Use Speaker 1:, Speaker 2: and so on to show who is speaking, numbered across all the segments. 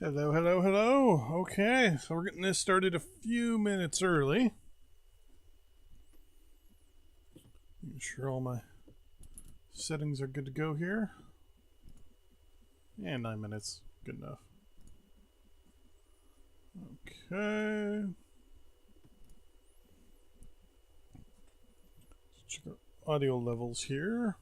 Speaker 1: Hello, hello, hello. Okay, so we're getting this started a few minutes early. Make sure all my settings are good to go here. And 9 minutes. Good enough. Okay. Let's check our audio levels here.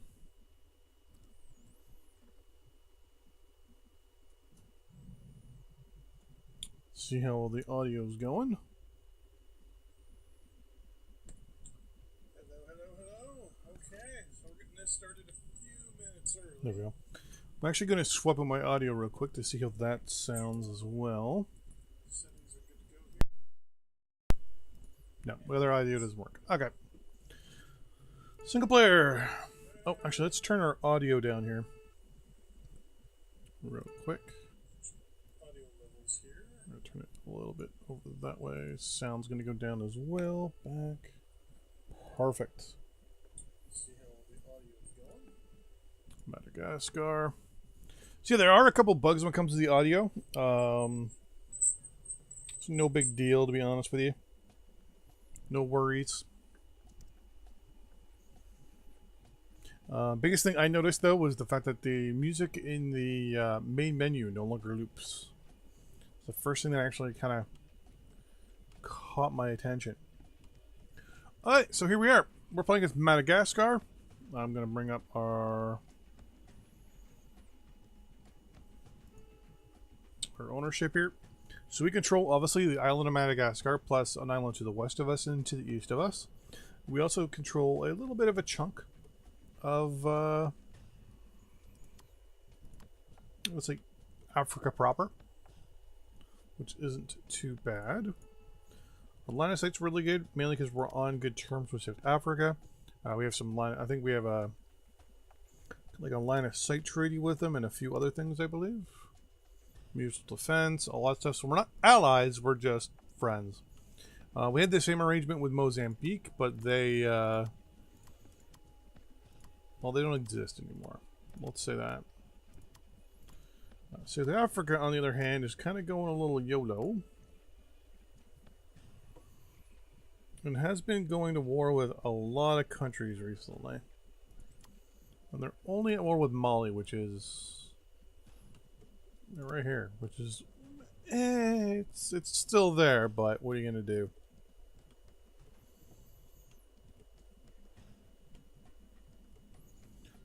Speaker 1: See how all the audio's going. Hello. Okay, so we're getting this started a few minutes early. There we go. I'm actually going to swap in my audio real quick to see how that sounds as well. Settings are good to go here. No, the other audio doesn't work. Okay. Single player. Oh, actually, let's turn our audio down here. Real quick. Audio levels here. I'm going to turn it a little bit over that way. Sound's going to go down as well. Back. Perfect. See how the audio is going. Madagascar. So yeah, there are a couple bugs when it comes to the audio. It's no big deal, to be honest with you. No worries. Biggest thing I noticed though was the fact that the music in the main menu no longer loops. It's the first thing that actually kind of caught my attention. Alright, so here we are. We're playing as Madagascar. I'm going to bring up our ownership here. So we control, obviously, the island of Madagascar, plus an island to the west of us and to the east of us. We also control a little bit of a chunk of, let's say, Africa proper, which isn't too bad. The line of sight's really good, mainly because we're on good terms with South Africa. We have some line, I think we have a line of sight treaty with them and a few other things, I believe. Mutual defense, all that stuff. So we're not allies, we're just friends. We had the same arrangement with Mozambique, but they, well, they don't exist anymore. Let's say that. South Africa, on the other hand, is kind of going a little YOLO. And has been going to war with a lot of countries recently. And they're only at war with Mali, which is right here, which is it's still there, but what are you gonna do?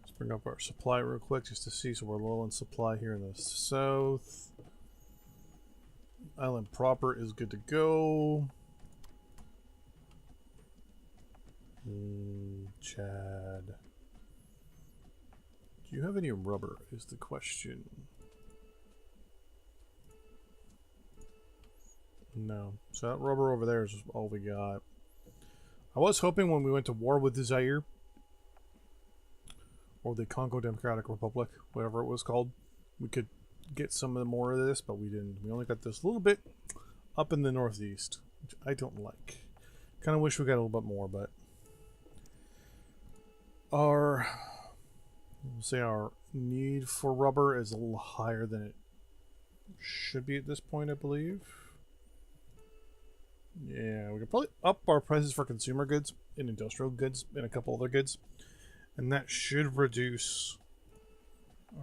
Speaker 1: Let's bring up our supply real quick just to see, so we're low on supply here in the south. Island proper is good to go. Chad. Do you have any rubber is the question. No. So that rubber over there is all we got. I was hoping when we went to war with the Zaire, or the Congo Democratic Republic, whatever it was called, we could get some of the more of this, but we didn't. We only got this little bit up in the northeast, which I don't like. Kind of wish we got a little bit more, but our need for rubber is a little higher than it should be at this point, I believe. Yeah, we could probably up our prices for consumer goods and industrial goods and a couple other goods, and that should reduce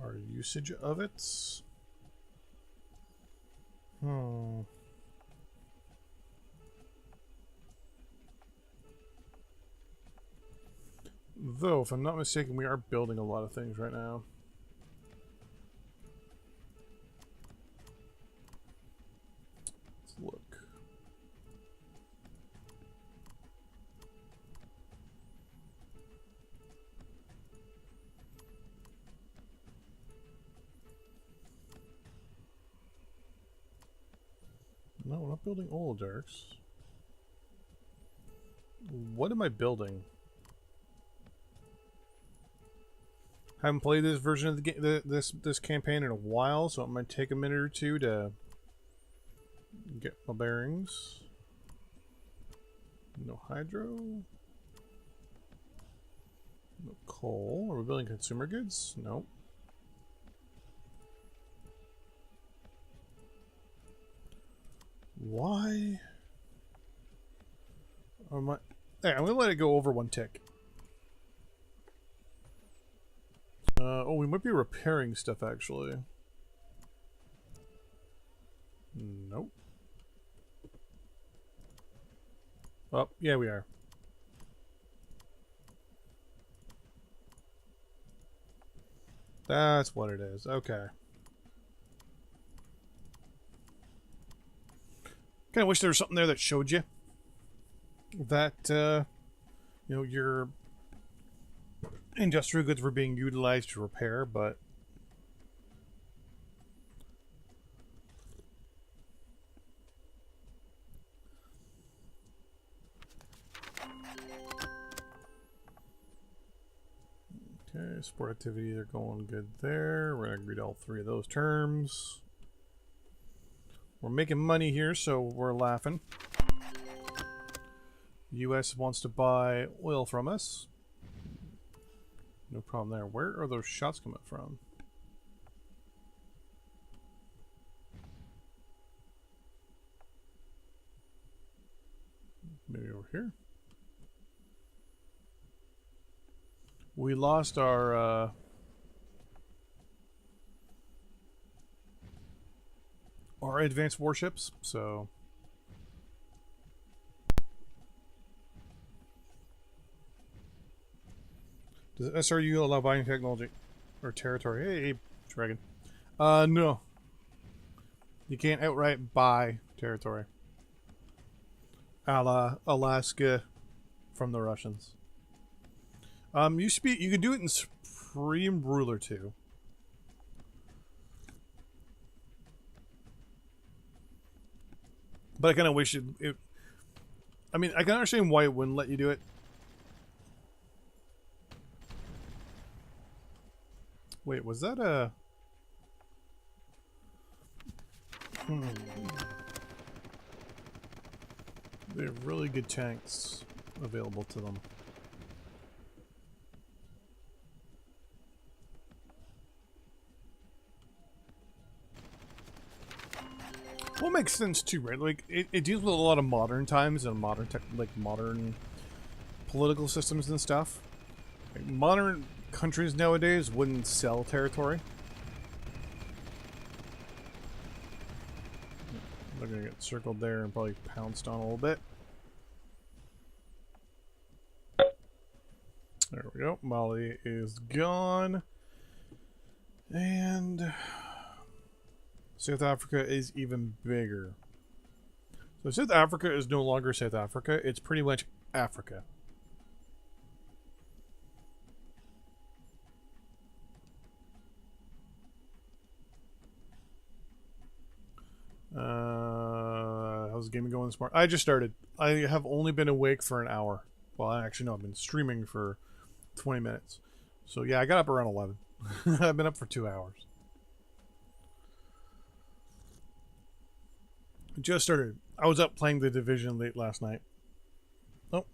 Speaker 1: our usage of it. Though, if I'm not mistaken, we are building a lot of things right now. Let's look. No, we're not building oligarchs. What am I building? Haven't played this version of the game, this campaign in a while, so it might take a minute or two to get my bearings. No hydro. No coal. Are we building consumer goods? Nope. Why? Hey, I'm gonna let it go over one tick. Oh, we might be repairing stuff actually. Nope. Oh, yeah, we are. That's what it is. Okay. Kind of wish there was something there that showed you that, you know, your industrial goods were being utilized to repair, but okay, sport activities are going good there. We're gonna read all three of those terms. We're making money here, so we're laughing. The US wants to buy oil from us. No problem there. Where are those shots coming from? Maybe over here. We lost our advanced warships, so does SRU allow buying technology or territory? Hey, dragon. No. You can't outright buy territory. A la Alaska from the Russians. You can do it in Supreme Ruler too. But I kind of wish it. I mean, I can understand why it wouldn't let you do it. Wait, was that a... They have really good tanks available to them. Well, it makes sense too, right? Like it deals with a lot of modern times and modern modern political systems and stuff. Like, modern countries nowadays wouldn't sell territory. They're gonna get circled there and probably pounced on a little bit. There we go. Mali is gone. And South Africa is even bigger. So South Africa is no longer South Africa. It's pretty much Africa. How's the game going this morning? I just started. I have only been awake for an hour. Well, actually, no, I've been streaming for 20 minutes. So yeah, I got up around 11. I've been up for 2 hours. Just started. I was up playing The Division late last night. Oh.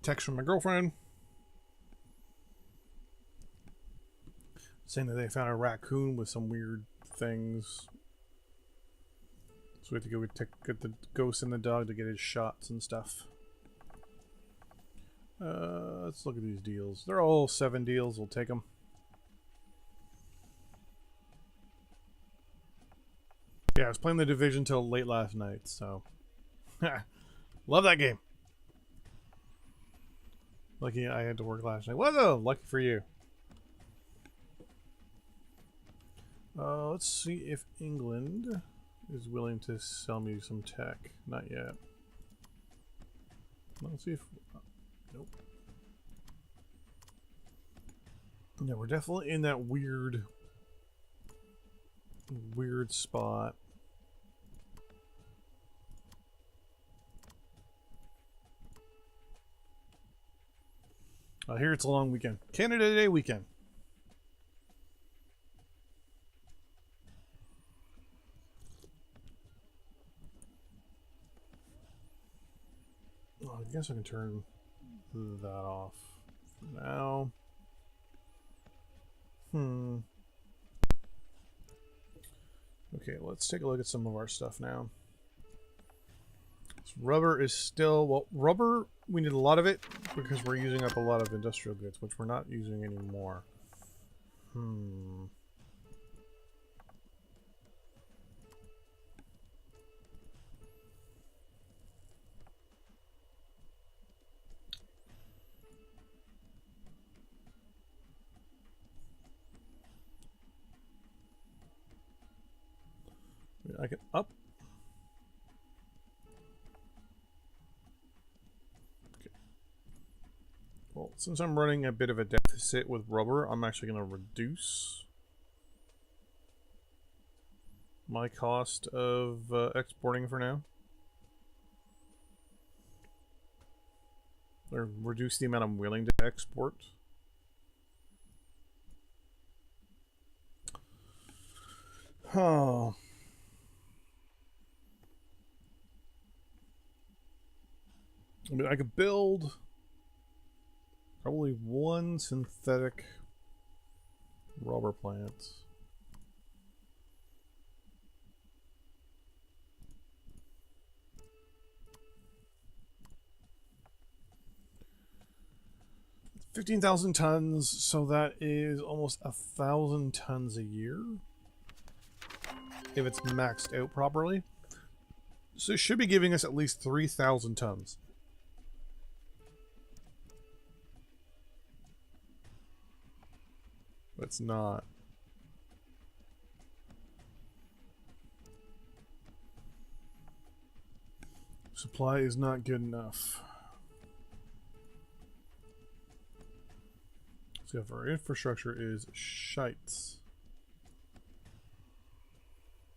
Speaker 1: Text from my girlfriend saying that they found a raccoon with some weird things. So we have to go get the ghost and the dog to get his shots and stuff. Let's look at these deals. They're all 7 deals. We'll take them. Yeah, I was playing The Division till late last night, so love that game. Lucky I had to work last night. Whoa, lucky for you. Let's see if England is willing to sell me some tech. Not yet. Let's see if... Nope. Yeah, we're definitely in that weird spot. I hear it's a long weekend. Canada Day weekend. I guess I can turn that off for now. Okay, let's take a look at some of our stuff now. So rubber is still, well, rubber, we need a lot of it because we're using up a lot of industrial goods, which we're not using anymore. I can up. Okay. Well, since I'm running a bit of a deficit with rubber, I'm actually going to reduce my cost of exporting for now. Or reduce the amount I'm willing to export. Oh. I mean, I could build probably one synthetic rubber plant. It's 15,000 tons, so that is almost 1,000 tons a year if it's maxed out properly. So it should be giving us at least 3,000 tons. But it's not. Supply is not good enough. So if our infrastructure is shite.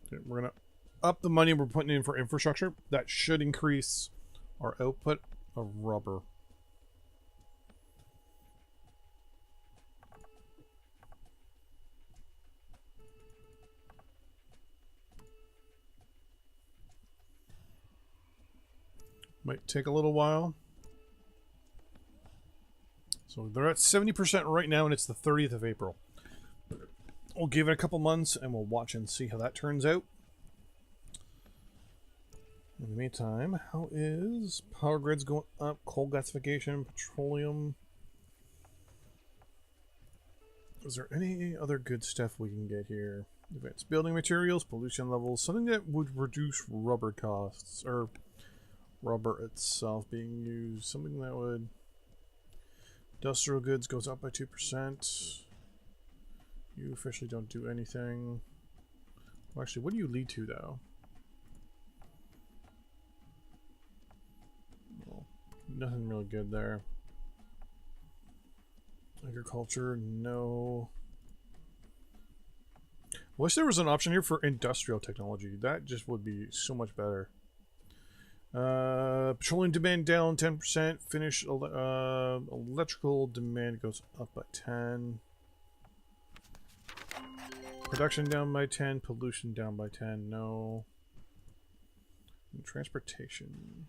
Speaker 1: Okay, we're gonna up the money we're putting in for infrastructure. That should increase our output of rubber. Might take a little while. So they're at 70% right now, and it's the 30th of April. We'll give it a couple months, and we'll watch and see how that turns out. In the meantime, how is power grids going up? Coal gasification, petroleum. Is there any other good stuff we can get here? Advanced building materials, pollution levels, something that would reduce rubber costs, or rubber itself being used, something that would. Industrial goods goes up by 2%. You officially don't do anything. Well, actually, what do you lead to, though? Well, nothing really good there. Agriculture, no. Wish there was an option here for industrial technology. That just would be so much better. Petroleum demand down 10%. Finish electrical demand goes up by 10. Production down by 10. Pollution down by 10. No. And transportation.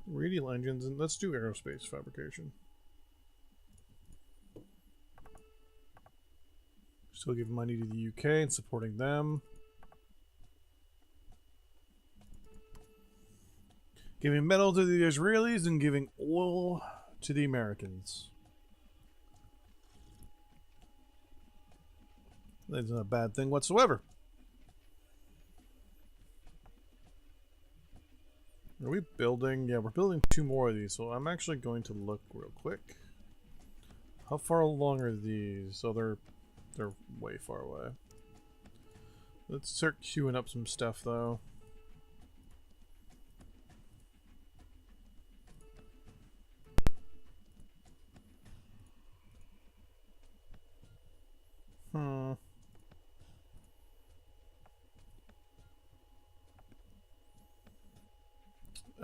Speaker 1: Radial engines, and let's do aerospace fabrication. Still give money to the UK and supporting them. Giving metal to the Israelis and giving oil to the Americans. That's not a bad thing whatsoever. Are we building? Yeah, we're building 2 more of these, so I'm actually going to look real quick. How far along are these? So they're way far away. Let's start queuing up some stuff, though.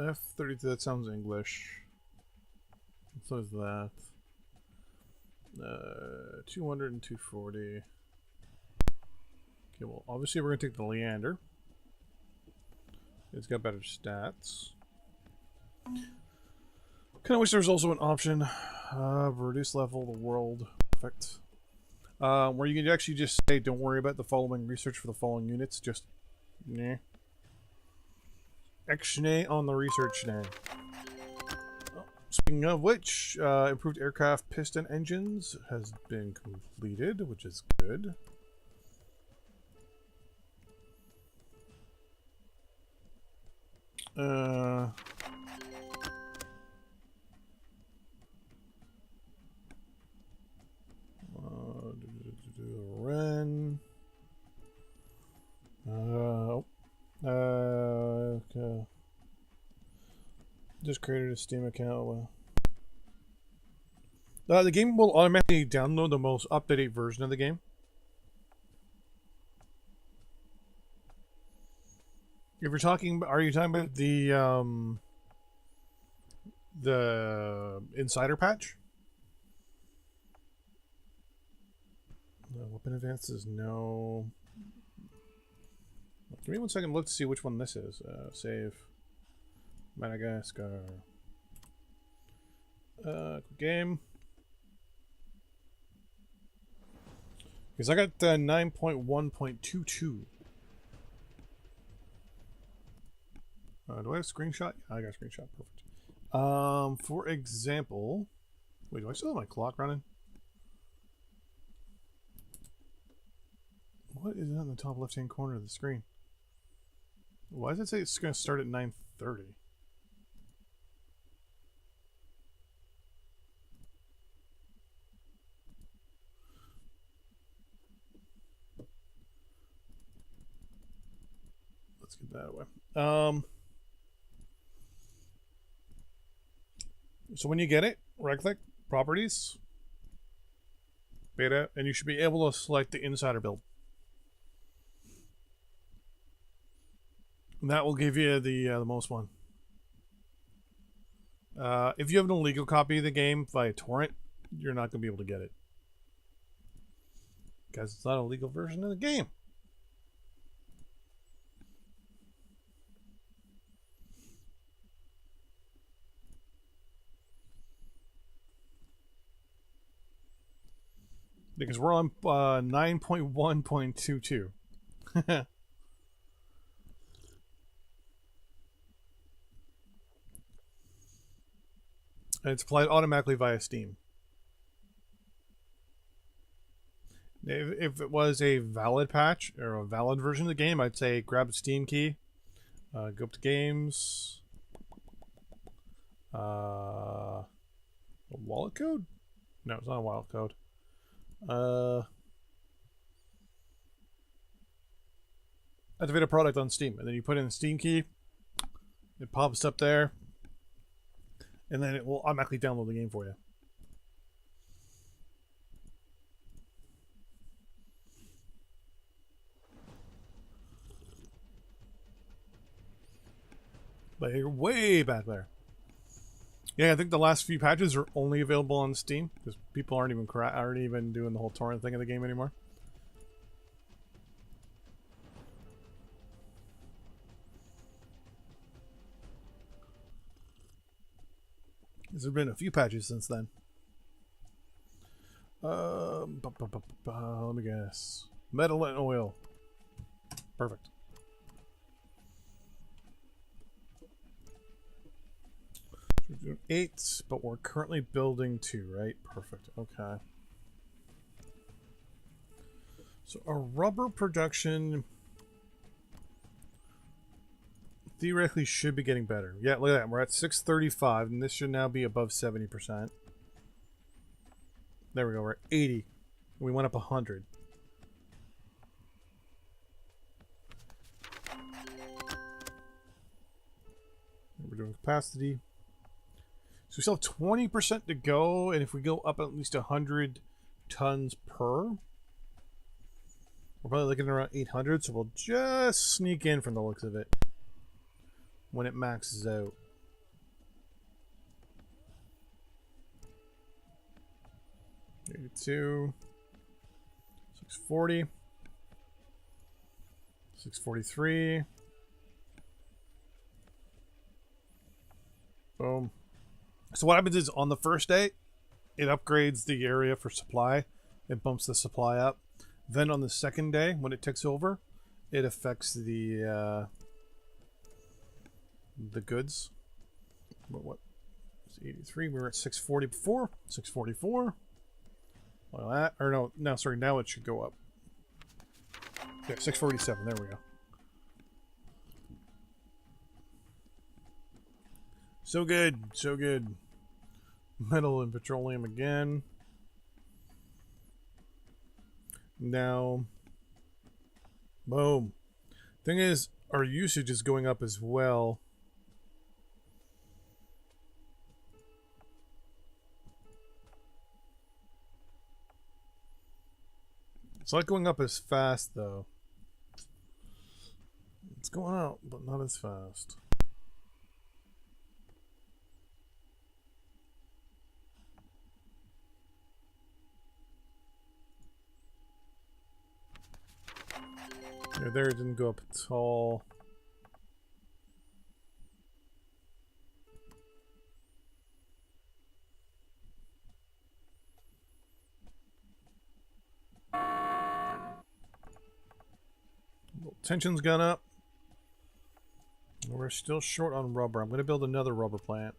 Speaker 1: F-32, that sounds English. So is that. 200 and 240. Okay, well, obviously we're going to take the Leander. It's got better stats. Kind of wish there was also an option. Reduce level, the world. Perfect. Where you can actually just say, don't worry about the following research for the following units. Just, nah. X-nay on the research nay. Speaking of which, improved aircraft piston engines has been completed, which is good. Ren. Okay. Just created a Steam account. The game will automatically download the most up-to-date version of the game. If you're talking, are you talking about the Insider patch? Weapon advances, no. Give me 1 second. Look to see which one this is. Save. Madagascar. Game. Because I got 9.1.22. Do I have a screenshot? Yeah, I got a screenshot. Perfect. For example, wait, do I still have my clock running? What is that in the top left-hand corner of the screen? Why does it say it's going to start at 9:30? Let's get that away. So when you get it, right-click, Properties, Beta, and you should be able to select the Insider build. And that will give you the most one. If you have an illegal copy of the game via torrent, you're not going to be able to get it. Because it's not a legal version of the game. Because we're on 9.1.22. And it's applied automatically via Steam. If it was a valid patch or a valid version of the game, I'd say grab the Steam key, go up to games, a wallet code? No, it's not a wallet code. Activate a product on Steam, and then you put in the Steam key. It pops up there, and then it will automatically download the game for you. But you're way back there. Yeah, I think the last few patches are only available on Steam because people aren't even doing the whole torrent thing of the game anymore. There's been a few patches since then. Let me guess. Metal and oil. Perfect. We're doing 8, but we're currently building 2, right? Perfect. Okay. So our rubber production theoretically should be getting better. Yeah, look at that. We're at 635, and this should now be above 70%. There we go. We're at 80. We went up 100. We're doing capacity. So we still have 20% to go, and if we go up at least 100 tons per, we're probably looking around 800, so we'll just sneak in from the looks of it when it maxes out. $82, 640. 643. Boom. So what happens is on the first day, it upgrades the area for supply. It bumps the supply up. Then on the second day, when it takes over, it affects the goods. What? It's 83. We were at 640 before. 644. Well, that or no, sorry. Now it should go up. Yeah, 647. There we go. So good, so good. Metal and petroleum again. Now, boom. Thing is, our usage is going up as well. It's not going up as fast, though. It's going up, but not as fast. Yeah, there it didn't go up at all. Tension's gone up. We're still short on rubber. I'm going to build another rubber plant.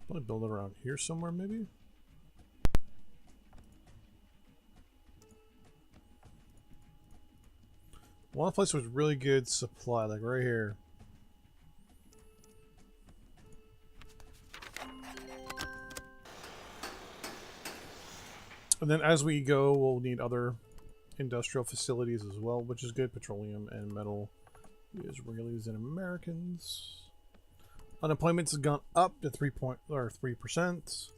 Speaker 1: Probably build it around here somewhere, maybe. One place with really good supply, like right here. And then as we go, we'll need other industrial facilities as well, which is good. Petroleum and metal. Israelis and Americans. Unemployment's gone up to 3%.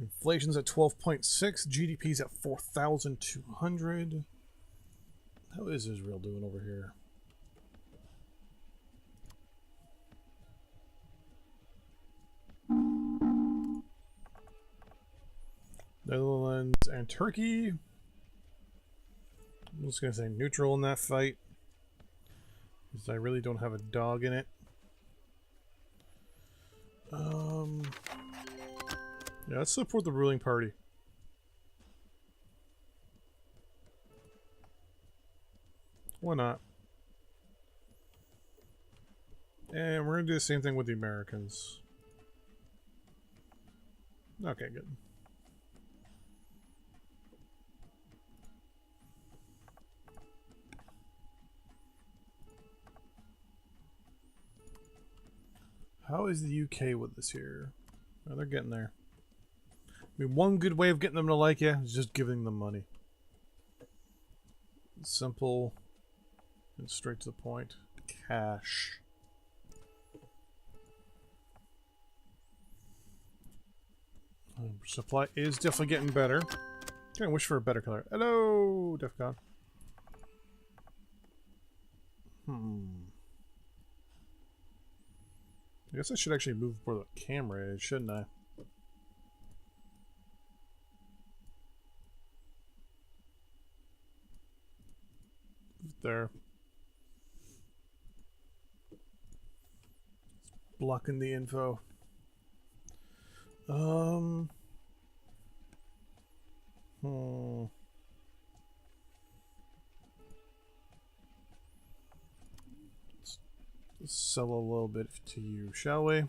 Speaker 1: Inflation's at 12.6. GDP's at 4,200. How is Israel doing over here? Netherlands and Turkey. I'm just going to say neutral in that fight, because I really don't have a dog in it. Yeah, let's support the ruling party. Why not? And we're going to do the same thing with the Americans. Okay, good. How is the UK with this here? Oh, they're getting there. I mean, one good way of getting them to like you is just giving them money. Simple and straight to the point. Cash. Supply is definitely getting better. I wish for a better color. Hello, Defcon. I guess I should actually move where the camera is, shouldn't I? There. Blocking the info. Let's sell a little bit to you, shall we?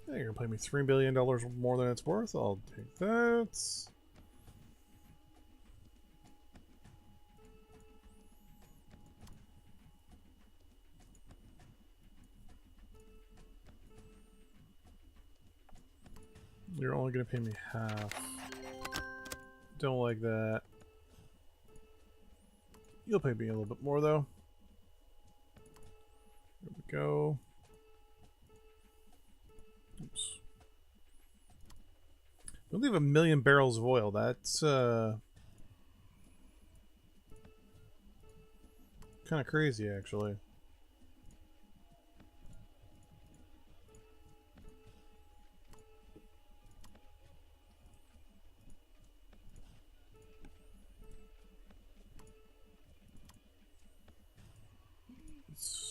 Speaker 1: Yeah, you're gonna pay me $3 billion more than it's worth. I'll take that. You're only gonna pay me half. Don't like that. You'll pay me a little bit more though. There we go. Oops. We only have 1 million barrels of oil. That's kind of crazy, actually.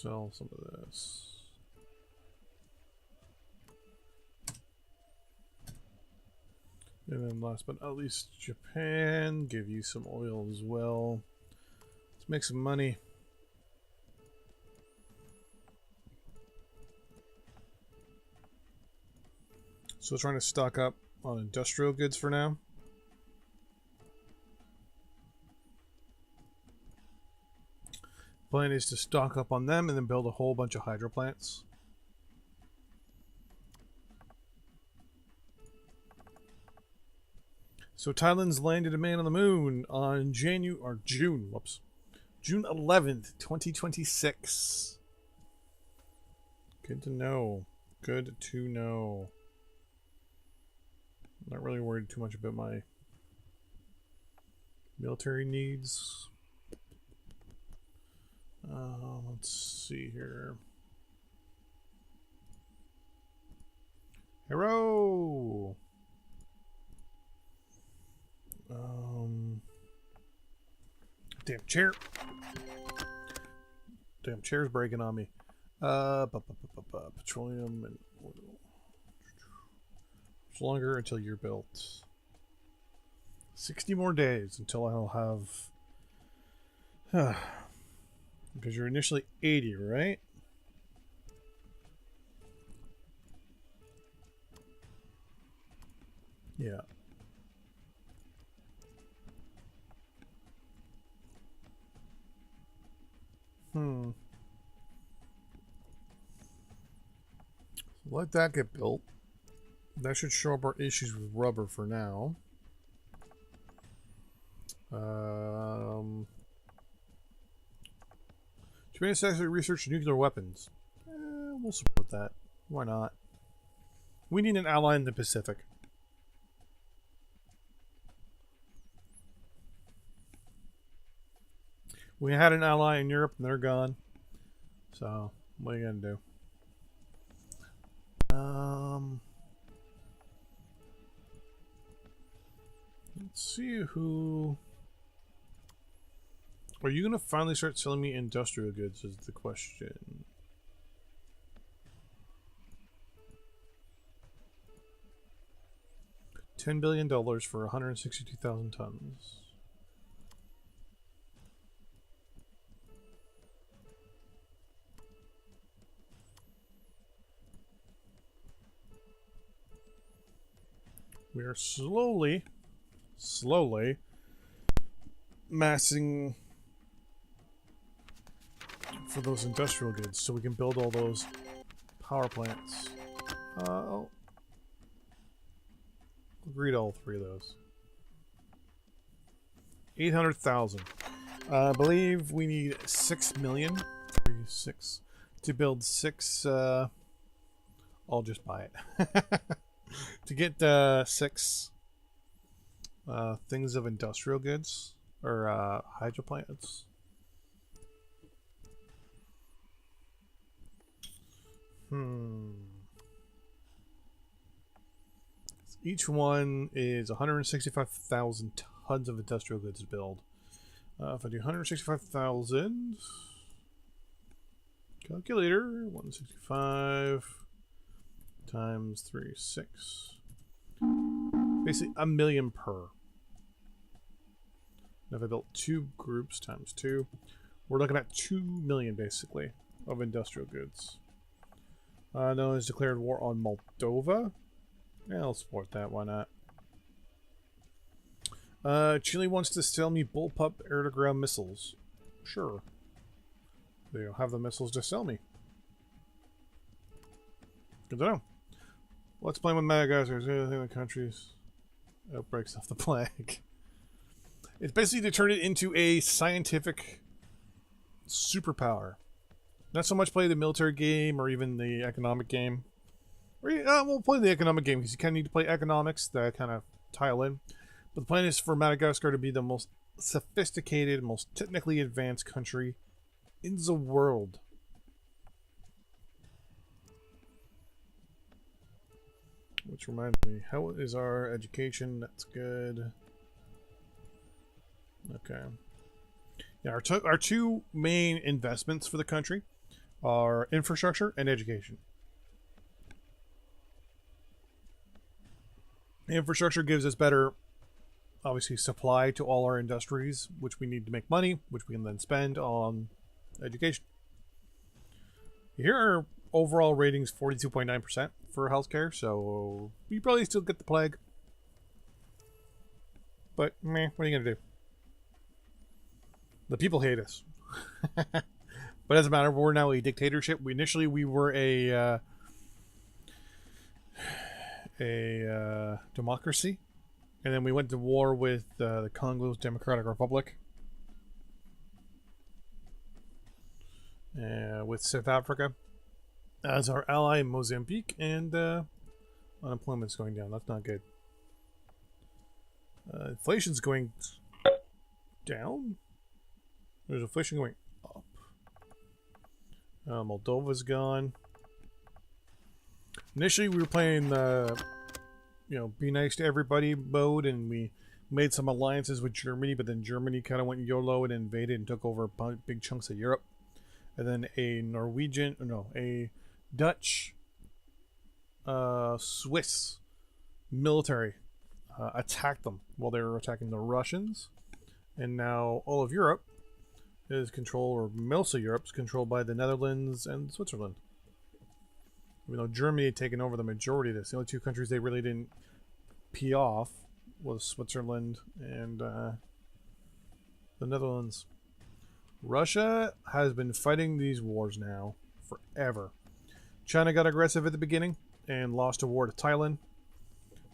Speaker 1: sell some of this. And then last but not least, Japan. Give you some oil as well. Let's make some money. So trying to stock up on industrial goods for now. Plan is to stock up on them and then build a whole bunch of hydro plants. So Thailand's landed a man on the moon on June 11th, 2026. Good to know. Good to know. Not really worried too much about my military needs. Let's see here. Hero! Damn chair. Damn chair's breaking on me. Petroleum and oil. It's longer until you're built. 60 more days until I'll have... because you're initially 80, right? Yeah. Let that get built. That should show up our issues with rubber for now. Japan has actually researched nuclear weapons. We'll support that. Why not? We need an ally in the Pacific. We had an ally in Europe and they're gone. So, what are you gonna do? Let's see who... Are you gonna finally start selling me industrial goods is the question. $10 billion for 162,000 tons. We are slowly massing for those industrial goods so we can build all those power plants. I'll agree to all three of those. 800,000. I believe we need 6 million. 6 to build 6. I'll just buy it. To get 6 things of industrial goods or hydro plants. Each one is 165,000 tons of industrial goods to build. If I do 165,000, calculator, 165 times 3, 6. Basically, a million per. Now if I built 2 groups times 2, we're looking at 2 million basically of industrial goods. No one has declared war on Moldova. Yeah, I'll support that. Why not? Chile wants to sell me bullpup air-to-ground missiles. Sure. They'll have the missiles to sell me. Good to know. Let's play with Madagascar. Is there anything in the countries outbreaks of the plague? It's basically to turn it into a scientific superpower. Not so much play the military game or even the economic game. We'll play the economic game because you kind of need to play economics that kind of tile in. But the plan is for Madagascar to be the most sophisticated, most technically advanced country in the world. Which reminds me, how is our education? That's good. Okay. Yeah, our two main investments for the country are infrastructure and education. Infrastructure gives us better, obviously, supply to all our industries, which we need to make money, which we can then spend on education. Here are overall ratings 42.9% for healthcare, so we probably still get the plague. But, meh, what are you going to do? The people hate us. But it doesn't matter, we're now a dictatorship. Initially, we were a democracy, and then we went to war with the Congo's Democratic Republic, with South Africa as our ally, Mozambique, and unemployment's going down. That's not good. Inflation's going down. There's inflation going up. Moldova's gone. Initially, we were playing be nice to everybody mode, and we made some alliances with Germany, but then Germany kind of went YOLO and invaded and took over big chunks of Europe. And then a Dutch, Swiss military attacked them while they were attacking the Russians. And now all of Europe is controlled, or most of Europe is controlled by the Netherlands and Switzerland. Even though Germany had taken over the majority of this, the only two countries they really didn't pee off was Switzerland and the Netherlands. Russia has been fighting these wars now forever. China got aggressive at the beginning and lost a war to Thailand.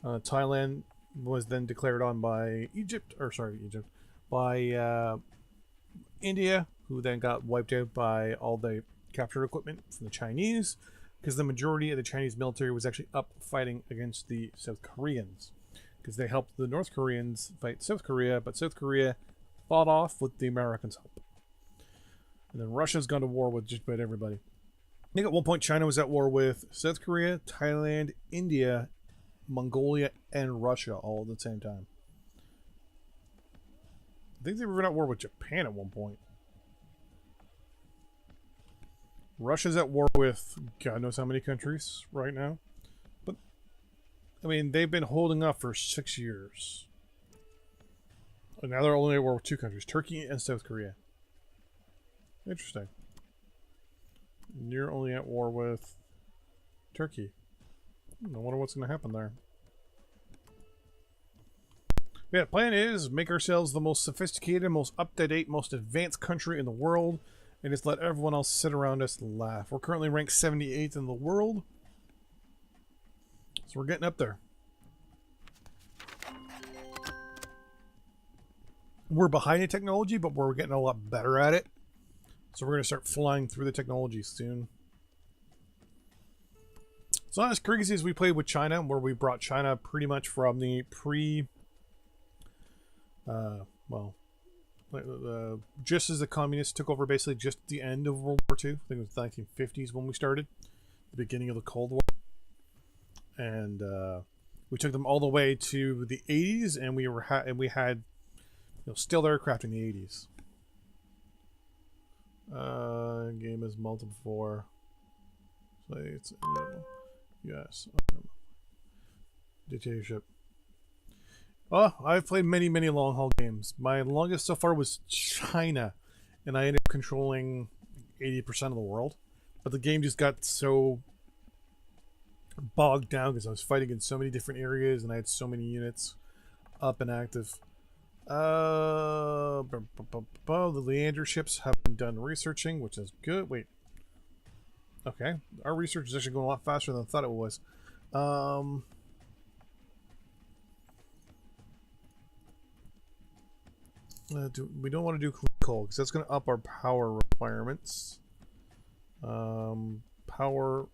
Speaker 1: Thailand was then declared on by by India, who then got wiped out by all the captured equipment from the Chinese, because the majority of the Chinese military was actually up fighting against the South Koreans, because they helped the North Koreans fight South Korea, but South Korea fought off with the Americans' help. And then Russia's gone to war with just about everybody. I think at one point China was at war with South Korea, Thailand, India, Mongolia, and Russia all at the same time. I think they were at war with Japan at one point. Russia's at war with God knows how many countries right now. But, I mean, they've been holding up for 6 years. And now they're only at war with two countries, Turkey and South Korea. Interesting. You're only at war with Turkey. I wonder what's going to happen there. Yeah, the plan is make ourselves the most sophisticated, most up-to-date, most advanced country in the world, and just let everyone else sit around us and laugh. We're currently ranked 78th in the world, so we're getting up there. We're behind in technology, but we're getting a lot better at it. So we're going to start flying through the technology soon. It's not as crazy as we played with China, where we brought China pretty much from the just as the communists took over, basically just at the end of World War II. I think it was the 1950s when we started, the beginning of the Cold War. And we took them all the way to the 80s, and we had stealth aircraft in the 80s. Game is multiple for. So it's yes. Dictatorship. Oh, I've played many long haul games. My longest so far was China, and I ended up controlling 80% of the world. But the game just got so bogged down because I was fighting in so many different areas and I had so many units up and active. The Leander ships have been done researching, which is good. Wait. Okay. Our research is actually going a lot faster than I thought it was. We don't want to do coal because that's going to up our power requirements. Power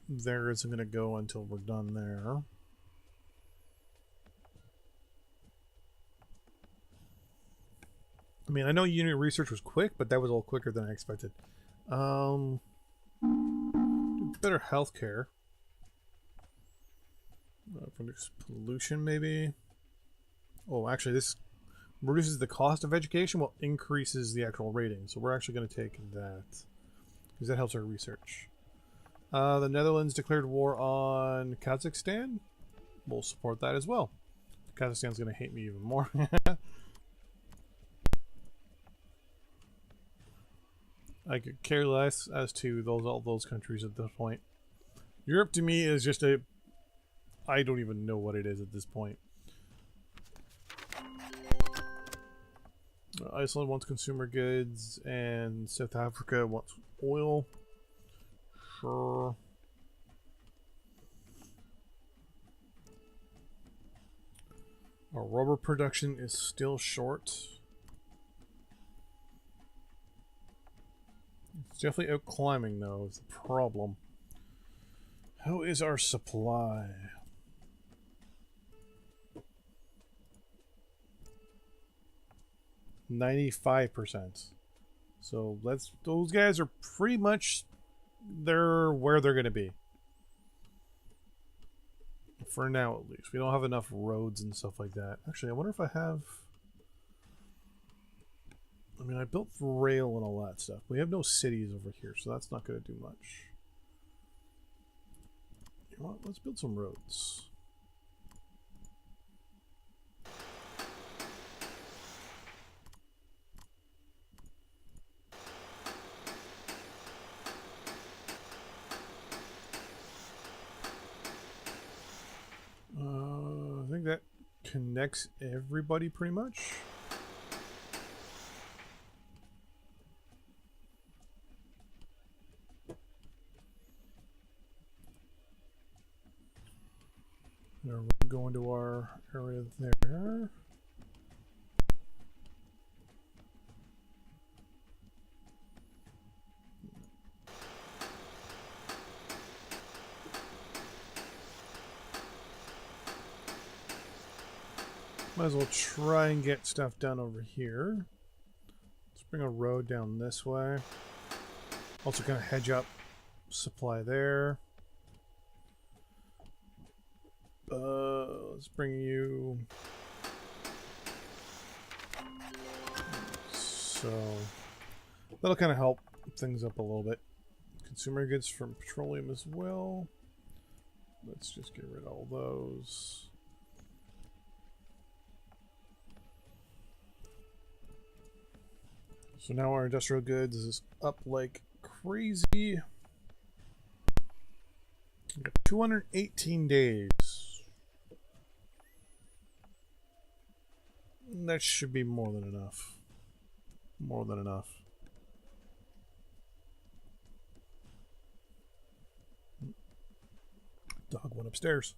Speaker 1: there isn't going to go until we're done there. I mean, I know unit research was quick, but that was all quicker than I expected. Better healthcare. Produce pollution, maybe. Oh, actually, this reduces the cost of education while increases the actual rating. So we're actually going to take that. because that helps our research. The Netherlands declared war on Kazakhstan. We'll support that as well. Kazakhstan's going to hate me even more. I could care less as to all those countries at this point. Europe to me is just I don't even know what it is at this point. Iceland wants consumer goods, and South Africa wants oil. Sure. Our rubber production is still short. It's definitely out climbing, though, is the problem. How is our supply? %95. So those guys are pretty much where they're going to be. For now, at least. We don't have enough roads and stuff like that. Actually, I wonder if I have... I mean, I built rail and all that stuff. We have no cities over here, so that's not going to do much. You know what? Let's build some roads. I think that connects everybody pretty much. We're going to our area there. Might as well try and get stuff done over here. Let's bring a road down this way. Also kind of hedge up supply there. Let's bring you... So... that'll kind of help things up a little bit. Consumer goods from petroleum as well. Let's just get rid of all those. So now our industrial goods is up like crazy. We got 218 days. That should be more than enough. More than enough. Dog went upstairs.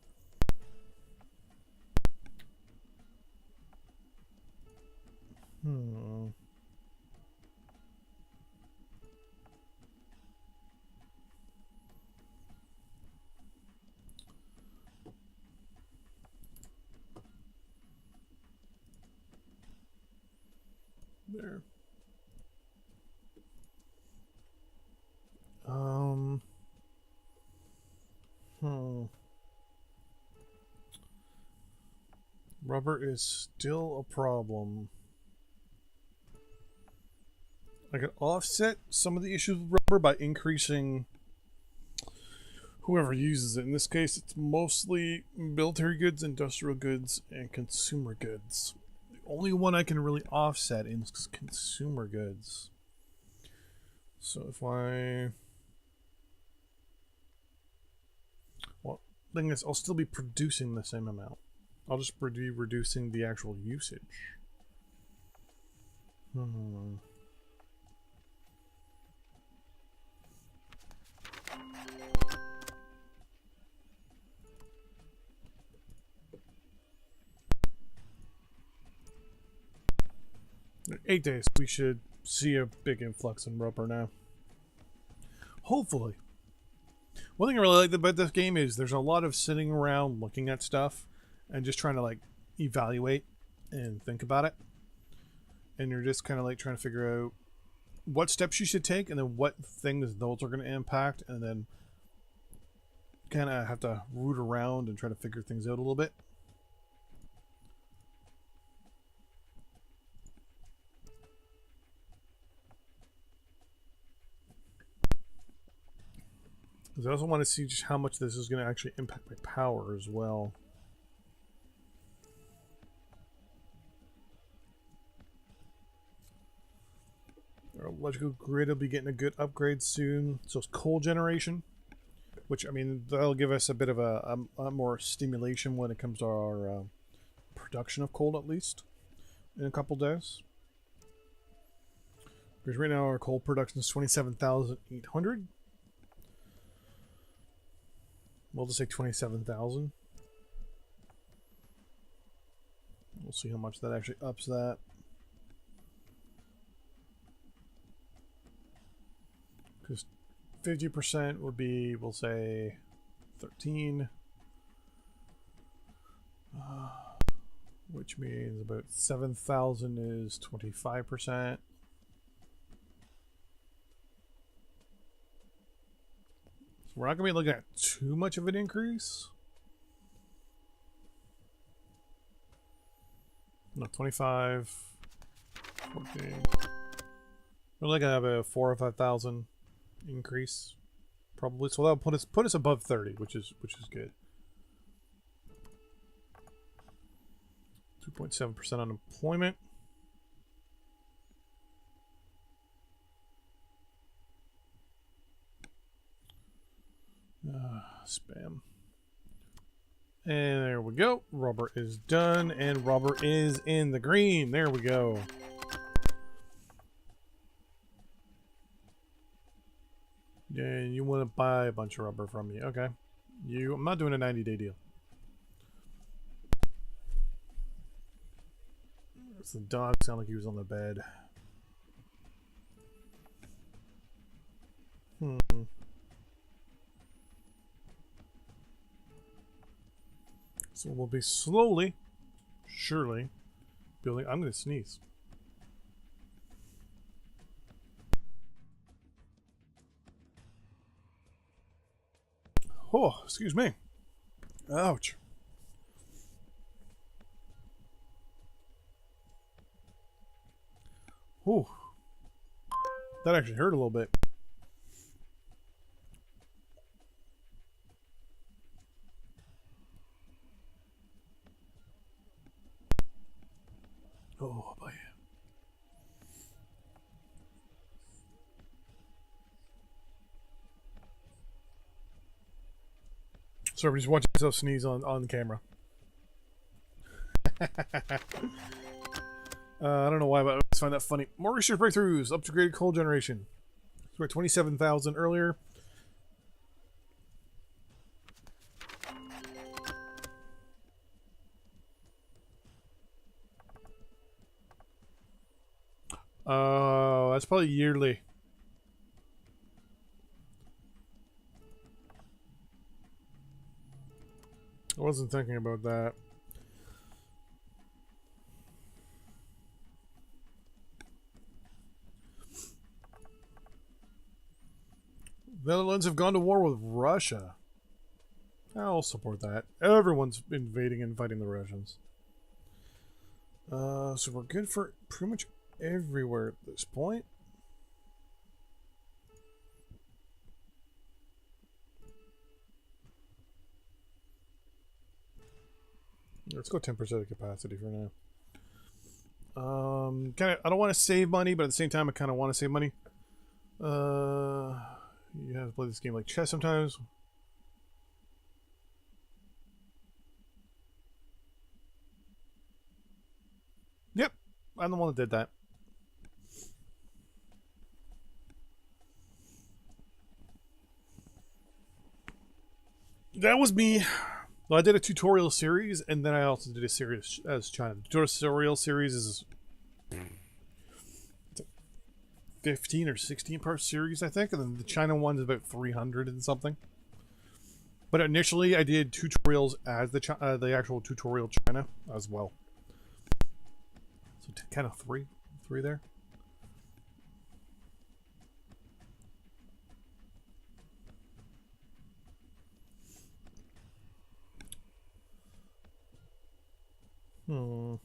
Speaker 1: There. Rubber is still a problem. I could offset some of the issues with rubber by increasing whoever uses it. In this case, it's mostly military goods, industrial goods, and consumer goods. The only one I can really offset is consumer goods. So if I... well, the thing is, I'll still be producing the same amount. I'll just be reducing the actual usage. In 8 days, we should see a big influx in rubber now. Hopefully. One thing I really like about this game is there's a lot of sitting around looking at stuff and just trying to like evaluate and think about it. And you're just kind of like trying to figure out what steps you should take and then what things those are going to impact, and then kind of have to root around and try to figure things out a little bit. Because I also want to see just how much this is going to actually impact my power as well. Our electrical grid will be getting a good upgrade soon. So it's coal generation, which, I mean, that'll give us a bit of a more stimulation when it comes to our production of coal, at least, in a couple days. Because right now our coal production is 27,800. We'll just say 27,000. We'll see how much that actually ups that. Because 50% would be, we'll say, 13. Which means about 7,000 is 25%. So we're not going to be looking at too much of an increase. No, 25, 14. We're looking at about 4,000 or 5,000 increase, probably. So that'll put us above 30, which is good. 2.7% unemployment. Spam. And there we go. Rubber is done, and rubber is in the green. There we go. Yeah, you want to buy a bunch of rubber from me. Okay. I'm not doing a 90-day deal. The dog sounded like he was on the bed. So we'll be slowly, surely, building. I'm going to sneeze. Oh, excuse me. Ouch. Whew. That actually hurt a little bit. Oh boy. So everybody's watching myself sneeze on the camera. I don't know why, but I always find that funny. More research breakthroughs. Upgraded coal generation. So we're at 27,000 earlier. Oh, that's probably yearly. I wasn't thinking about that. The Netherlands have gone to war with Russia. I'll support that. Everyone's invading and fighting the Russians. So we're good for pretty much everywhere at this point. Let's go 10% of capacity for now. I don't want to save money, but at the same time, I kind of want to save money. You have to play this game like chess sometimes. Yep, I'm the one that did that. That was me. Well, I did a tutorial series, and then I also did a series as China. The tutorial series is 15 or 16 part series, I think, and then the China one is about 300 and something. But initially, I did tutorials as the actual tutorial China as well. So kind of three there. Okay,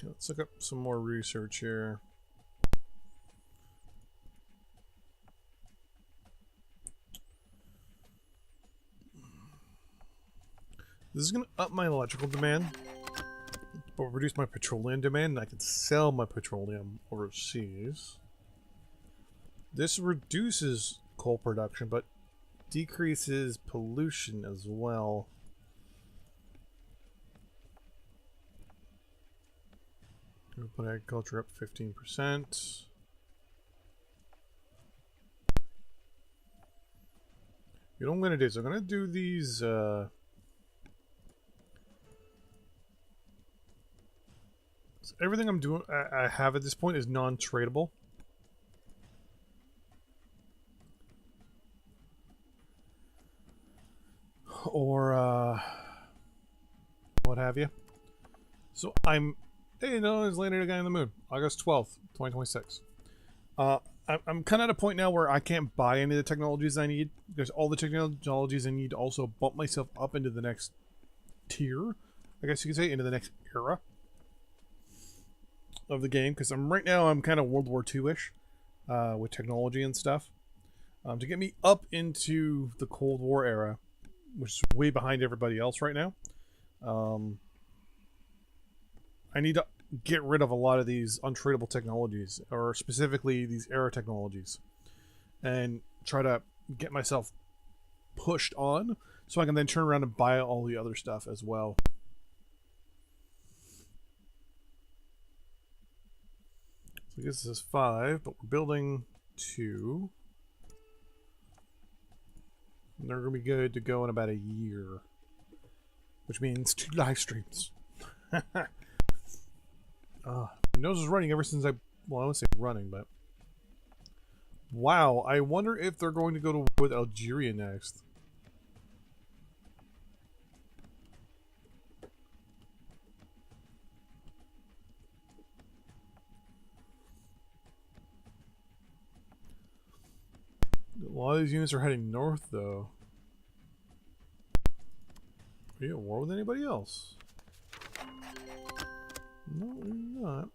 Speaker 1: let's look up some more research here. This is going to up my electrical demand, but reduce my petroleum demand, and I can sell my petroleum overseas. This reduces coal production, but decreases pollution as well. We'll put agriculture up 15%. You know what I'm going to do is I'm going to do these... so everything I'm doing, I have at this point is non-tradable. Or, what have you. So I'm... Hey, no, there's landed a guy on the moon. August 12th, 2026. I'm kind of at a point now where I can't buy any of the technologies I need. There's all the technologies I need to also bump myself up into the next tier, I guess you could say, into the next era of the game. Because right now I'm kind of World War II-ish with technology and stuff. To get me up into the Cold War era, which is way behind everybody else right now. I need to get rid of a lot of these untradeable technologies, or specifically these era technologies, and try to get myself pushed on so I can then turn around and buy all the other stuff as well. So I guess this is 5, but we're building 2. And they're going to be good to go in about a year, which means 2 live streams. My nose is running ever since well, I won't say running, but... Wow, I wonder if they're going to go to with Algeria next. A lot of these units are heading north, though. Are you at war with anybody else? No, you're not.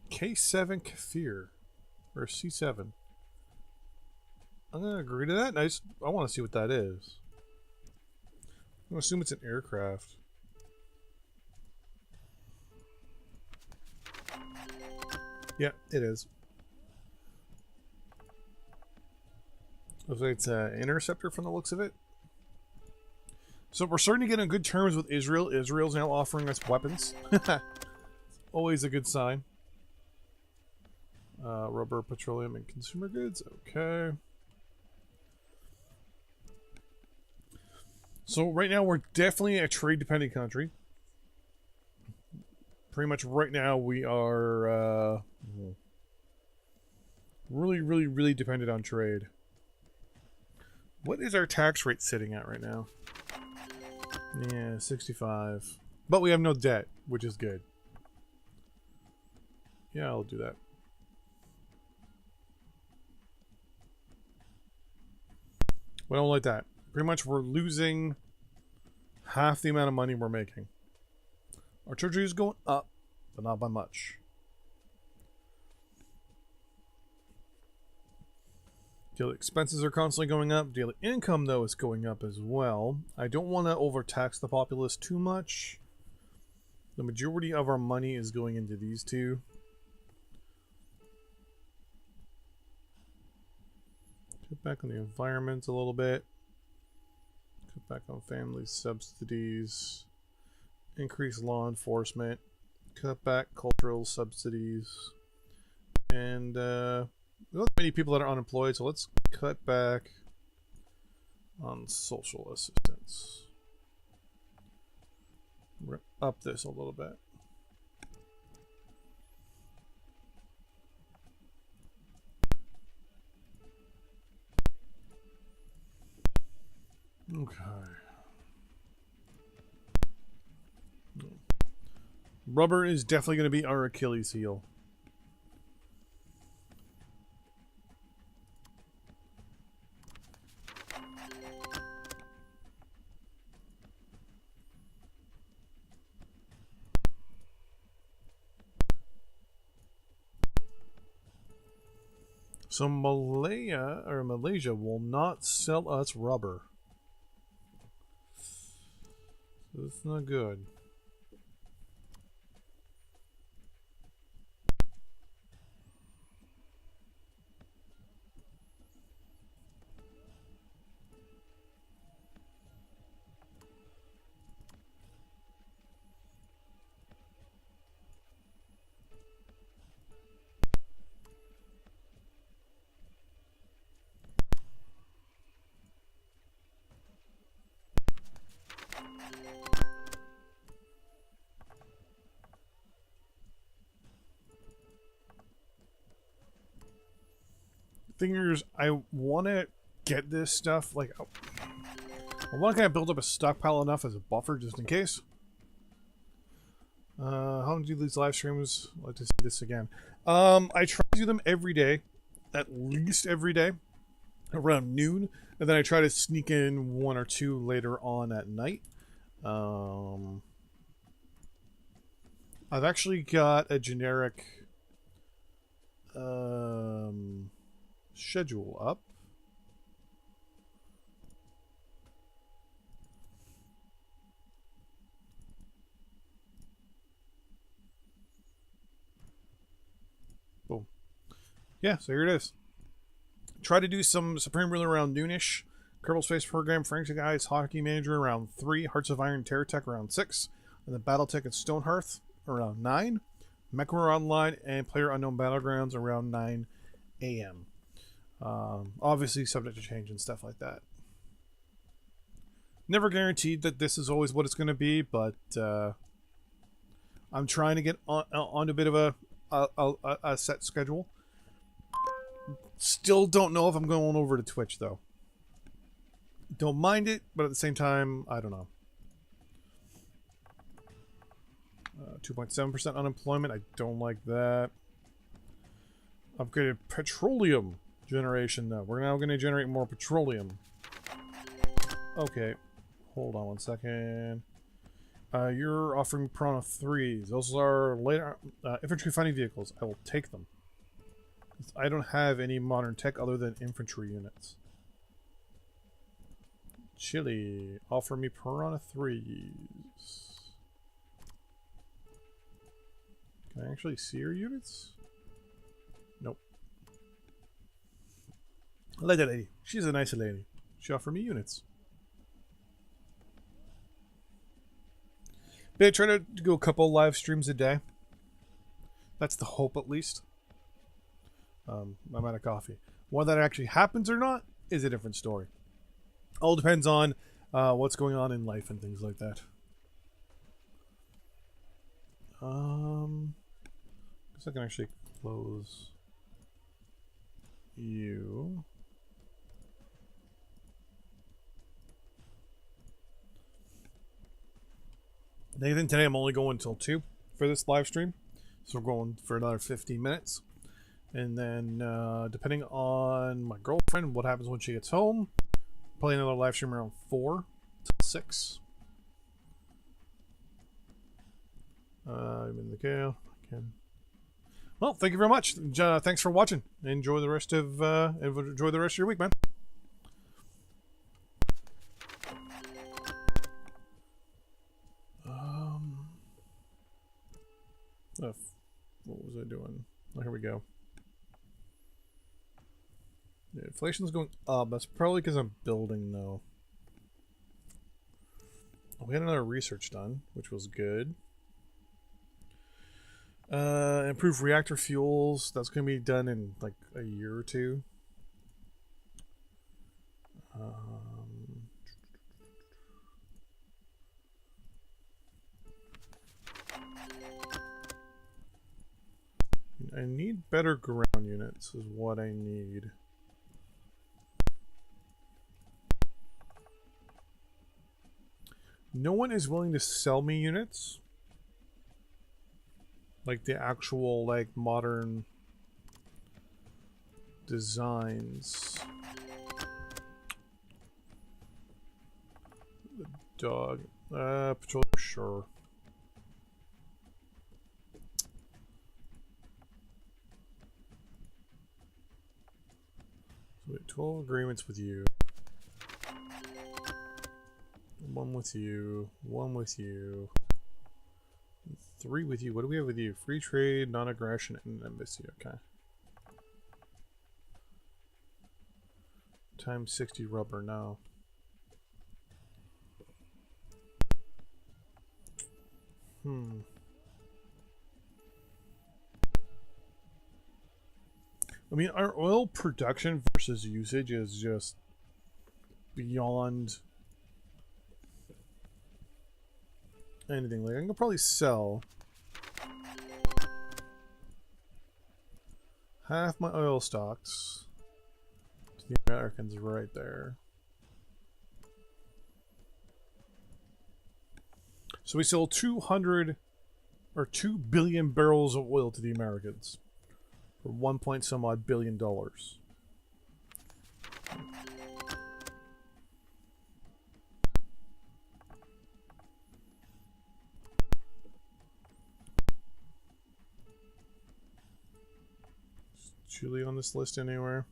Speaker 1: K7 Kafir. Or C7. I'm going to agree to that. I want to see what that is. I'm going to assume it's an aircraft. Yeah, it is. Looks like it's an interceptor from the looks of it. So we're starting to get on good terms with Israel. Israel's now offering us weapons. Always a good sign. Rubber, petroleum, and consumer goods. Okay. So right now we're definitely a trade-dependent country. Pretty much right now we are really dependent on trade. What is our tax rate sitting at right now? Yeah, 65. But we have no debt, which is good. Yeah, I'll do that. We don't like that. Pretty much we're losing half the amount of money we're making. Our treasury is going up, but not by much. Daily expenses are constantly going up. Daily income, though, is going up as well. I don't want to overtax the populace too much. The majority of our money is going into these two. Cut back on the environment a little bit. Cut back on family subsidies. Increase law enforcement. Cut back cultural subsidies. And, there's not many people that are unemployed, so let's cut back on social assistance. We're going to up this a little bit. Okay. Rubber is definitely going to be our Achilles heel. So Malaysia will not sell us rubber. So that's not good. Thing is, I want to get this stuff, like, I want to kind of build up a stockpile enough as a buffer just in case. How long do these live streams? I'd like to see this again. I try to do them every day, at least every day, around noon, and then I try to sneak in one or two later on at night. I've actually got a generic schedule up. Boom. Yeah, so here it is. Try to do some Supreme Ruler around noonish. Kerbal Space Program, Frank's Guys, Hockey Manager around 3, Hearts of Iron, Terror Tech around 6, and the Battletech and Stonehearth around 9, MechWarrior Online and Player Unknown Battlegrounds around 9 a.m. Obviously subject to change and stuff like that. Never guaranteed that this is always what it's going to be, but I'm trying to get on a bit of a set schedule. Still don't know if I'm going over to Twitch, though. Don't mind it, but at the same time, I don't know. 2.7% unemployment. I don't like that. Upgraded petroleum generation, though. We're now going to generate more petroleum. Okay. Hold on one second. You're offering Piranha 3s. Those are later infantry fighting vehicles. I will take them. I don't have any modern tech other than infantry units. Chile, offer me Piranha 3s. Can I actually see your units? Nope. I like that lady. She's a nice lady. She offered me units. But I try to go a couple live streams a day. That's the hope, at least. I'm out of coffee. Whether that actually happens or not is a different story. All depends on what's going on in life and things like that. Guess I can actually close you. Nathan, today I'm only going until 2 for this live stream. So we're going for another 15 minutes. And then, depending on my girlfriend, what happens when she gets home, probably another live stream around 4 till 6. I'm in the gale. Well, thank you very much. Thanks for watching. Enjoy the rest of your week, man. What was I doing? Oh, here we go. Yeah, inflation's going up. That's probably because I'm building, though. We had another research done, which was good. Improve reactor fuels. That's going to be done in like a year or two. I need better ground units is what I need. No one is willing to sell me units. Like the actual, like, modern designs. The dog. Patrol, sure. So we have 12 agreements with you. One with you. One with you. 3 with you. What do we have with you? Free trade, non-aggression, and embassy. Okay. Times 60 rubber now. I mean, our oil production versus usage is just beyond anything. Like, I can probably sell half my oil stocks to the Americans right there. So we sell 200 or 2 billion barrels of oil to the Americans for 1 point some odd billion dollars. Is Chile on this list anywhere?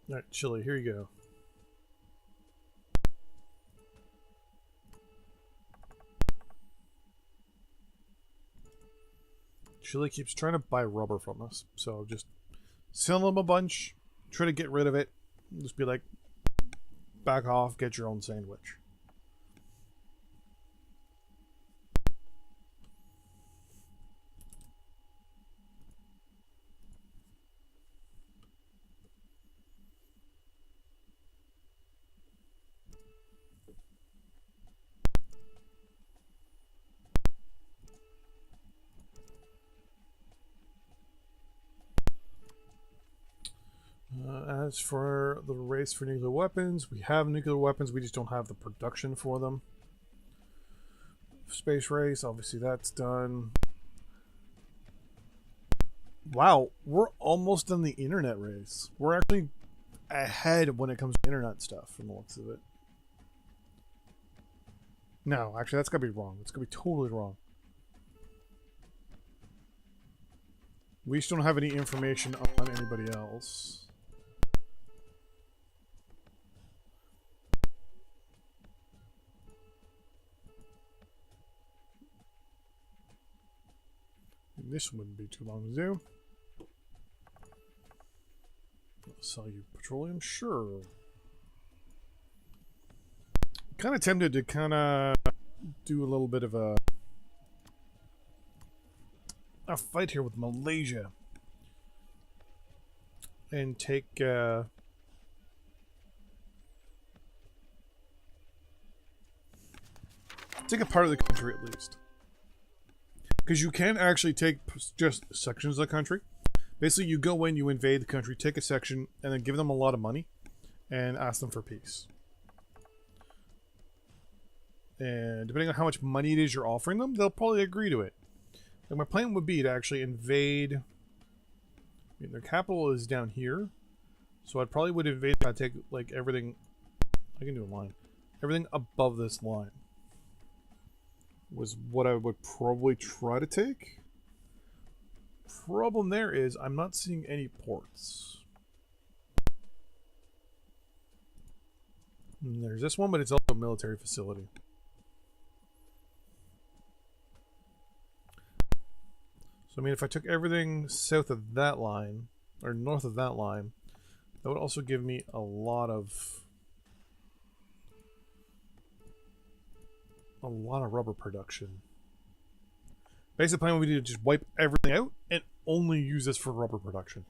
Speaker 1: Alright, Chile, here you go. Chile keeps trying to buy rubber from us, so just sell them a bunch, try to get rid of it, just be like, back off, get your own sandwich. As for the race for nuclear weapons, we have nuclear weapons, we just don't have the production for them. Space race, obviously that's done. Wow, we're almost done the internet race. We're actually ahead when it comes to internet stuff from the looks of it. No, actually that's gotta be wrong. It's gonna be totally wrong. We just don't have any information on anybody else. This wouldn't be too long to do. I'll sell you petroleum, sure. Kind of tempted to kind of do a little bit of a fight here with Malaysia and take a part of the country at least. Because you can actually take just sections of the country. Basically, you go in, you invade the country, take a section, and then give them a lot of money and ask them for peace. And depending on how much money it is you're offering them, they'll probably agree to it. And my plan would be to actually invade. I mean, their capital is down here. So I probably would invade. I'd take like everything. I can do a line. Everything above this line was what I would probably try to take. Problem there is I'm not seeing any ports. And there's this one, but it's also a military facility. So I mean, if I took everything south of that line, or north of that line, that would also give me a lot of rubber production. Basically, the plan would be to just wipe everything out and only use this for rubber production.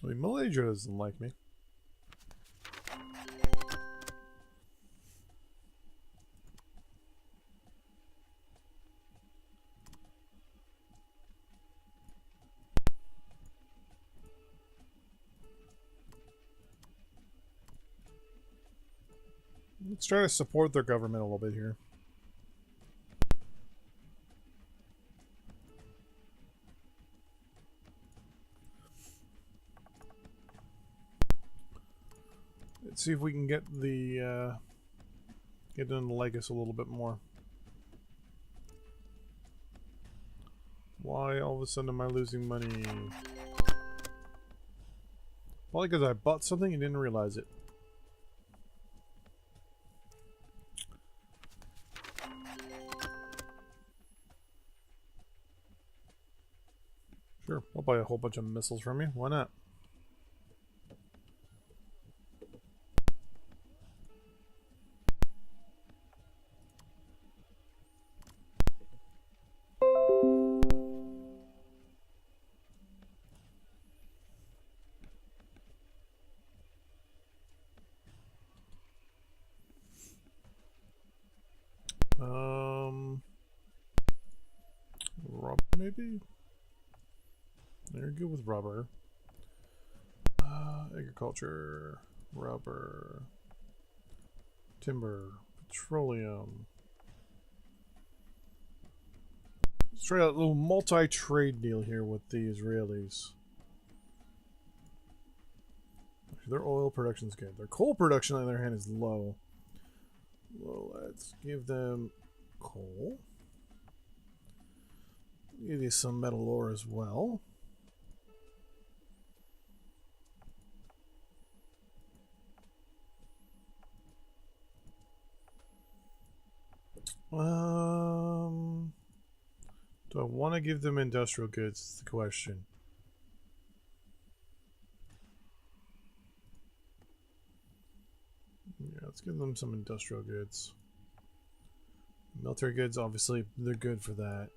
Speaker 1: I mean, Malaysia doesn't like me. Let's try to support their government a little bit here. See if we can get the get them to like us a little bit more. Why all of a sudden am I losing money? Probably because I bought something and didn't realize it. Sure, I'll buy a whole bunch of missiles from you. Why not? Rubber maybe? They're good with rubber. Agriculture, rubber, timber, petroleum. Let's try a little multi-trade deal here with the Israelis. Their oil production's good. Their coal production, on the other hand, is low. Well, let's give them coal. Give you some metal ore as well. Do I want to give them industrial goods? Is the question. Yeah, let's give them some industrial goods. Military goods, obviously, they're good for that.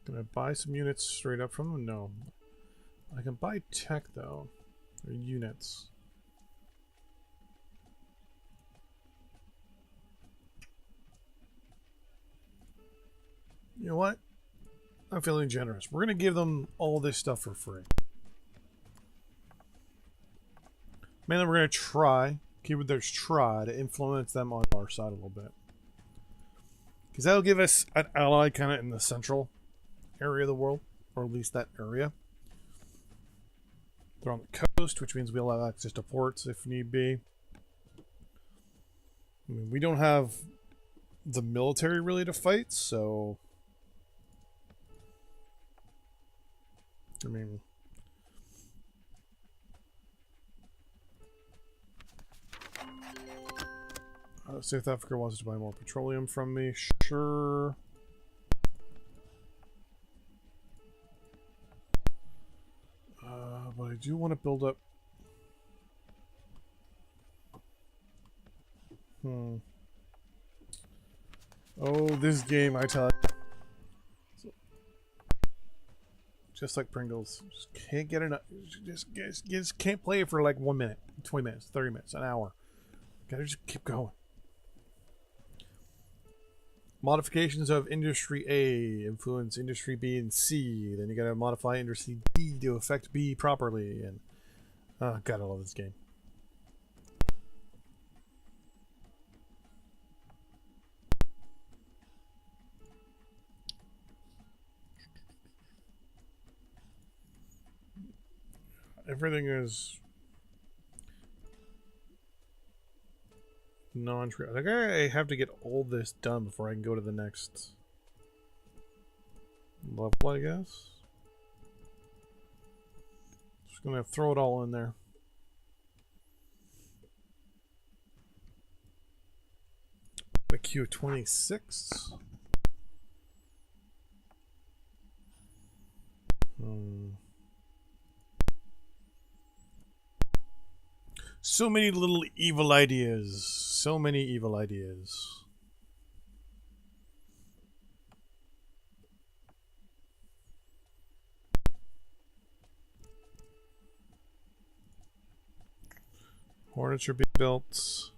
Speaker 1: Can I buy some units straight up from them? No. I can buy tech, though. Or units. You know what? I'm feeling generous. We're going to give them all this stuff for free. Mainly we're going to try, keywords try, to influence them on our side a little bit. Because that'll give us an ally kind of in the central area of the world. Or at least that area. They're on the coast, which means we'll have access to ports if need be. I mean, we don't have the military really to fight, so... I mean... South Africa wants to buy more petroleum from me. Sure. But I do want to build up... Oh, this game, I tell you. Just like Pringles. Just can't get enough. Just can't play it for like 1 minute, 20 minutes, 30 minutes, an hour. Gotta just keep going. Modifications of Industry A influence Industry B and C. Then you gotta modify Industry D to affect B properly. And God, I love this game. Everything is non-true. I think I have to get all this done before I can go to the next level, I guess. Just gonna throw it all in there. The queue 26. So many little evil ideas. So many evil ideas. Hornets are being built.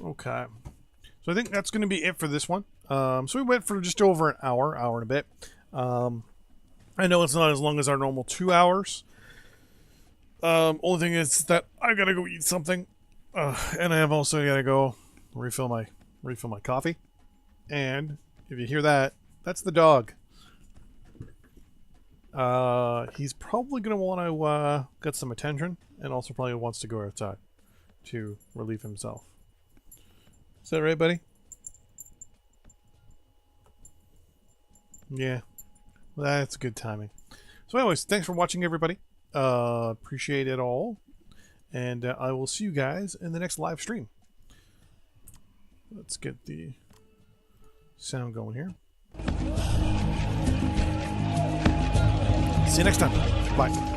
Speaker 1: Okay. So I think that's going to be it for this one. So we went for just over an hour and a bit. I know it's not as long as our normal 2 hours. Only thing is that I gotta go eat something, and I have also gotta go refill my coffee. And if you hear that, That's the dog. He's probably going to want to get some attention, and also probably wants to go outside to relieve himself. Is that right, buddy? Yeah. Well, that's good timing. So anyways, thanks for watching, everybody. Appreciate it all. And I will see you guys in the next live stream. Let's get the sound going here. See you next time. Bye.